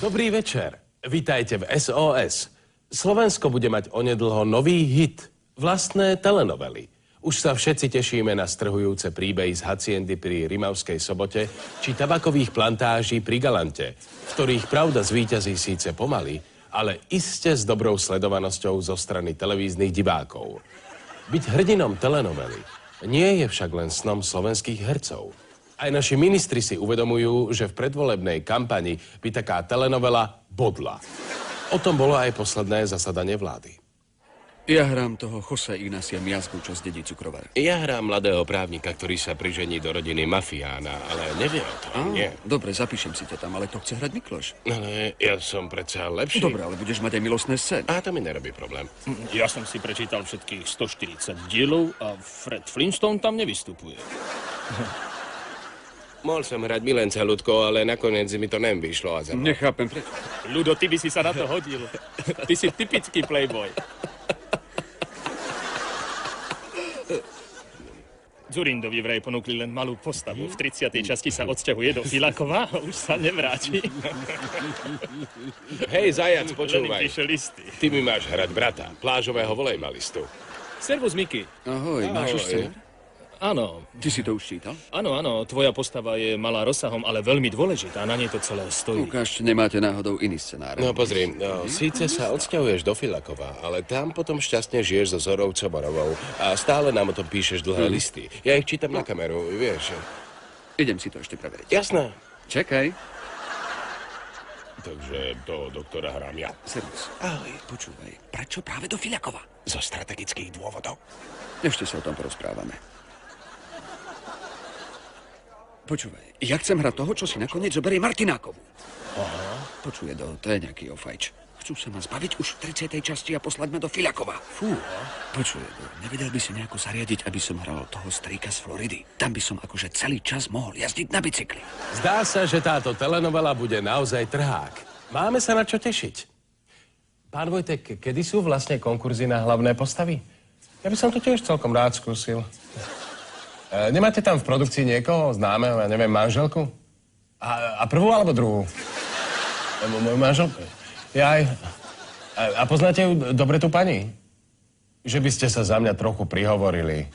Dobrý večer. Vítajte v SOS. Slovensko bude mať onedlho nový hit. Vlastné telenovely. Už sa všetci tešíme na strhujúce príbehy z haciendy pri Rimavskej Sobote či tabakových plantáží pri Galante, v ktorých pravda zvíťazí síce pomaly, ale iste s dobrou sledovanosťou zo strany televíznych divákov. Byť hrdinom telenovely nie je však len snom slovenských hercov. Aj naši ministri si uvedomujú, že v predvolebnej kampani by taká telenovela bodla. O tom bolo aj posledné zasadanie vlády. Ja hrám toho Jose Ignacia Miazgu, čo zdedí cukrovar. Ja hrám mladého právnika, ktorý sa prižení do rodiny mafiána, ale nevie o tom, nie. Dobre, zapíšem si ťa tam, ale to chce hrať Mikloš. Ale ja som predsa lepší. Dobre, ale budeš mať aj milostné scény. A to mi nerobí problém. Ja som si prečítal všetkých 140 dielov a Fred Flintstone tam nevystupuje. Mohol som hrať milenca, Ľudko, ale nakoniec mi to nevyšlo a za mnou. Nechápem prečo. Ľudo, ty by si sa na to hodil. Ty si typický playboy. Dzurindovi vraj ponúkli len malú postavu. V 30. časti sa odsťahuje do Filakova a už sa nevráti. Hej, zajac, Len im počúvaj. píše listy. Ty mi máš hrať brata, plážového volejbalistu. Servus, Miky. Ahoj, máš už scénu? Áno, Ty si to už čítal? áno, tvoja postava je malá rozsahom, ale veľmi dôležitá. Na nej to celé stojí. Ukáž, nemáte náhodou iný scenár. No pozri, síce sa odsťahuješ do Filakova, ale tam potom šťastne žiješ so Zorou Comorovou a stále nám o tom píšeš dlhé listy. Ja ich čítam na kameru, vieš. Idem si to ešte preveriť. Jasné. Čakaj. Takže do doktora hrám ja. Servus. Ahoj, počúvaj. Prečo práve do Filakova? Zo strategických dôvodov. Ešte sa o tom porozprávame. Počúvaj, ja chcem hrať toho, čo si nakoniec zoberie Martinákovu. Aha. Počuje, to je nejaký ofajč. Chcú sa ma zbaviť už v 30. časti a poslať ma do Filakova. Fúha. Počuje, nevedel by si nejako zariadiť, aby som hral toho strýka z Floridy. Tam by som akože celý čas mohol jazdiť na bicykli. Zdá sa, že táto telenovela bude naozaj trhák. Máme sa na čo tešiť. Pán Vojtek, kedy sú vlastne konkurzy na hlavné postavy? Ja by som to tiež celkom rád skúsil. Nemáte tam v produkcii niekoho známeho, ja neviem, manželku? A prvú alebo druhú? Moju manželku? Jaj. A poznáte ju dobre tú pani? Že by ste sa za mňa trochu prihovorili.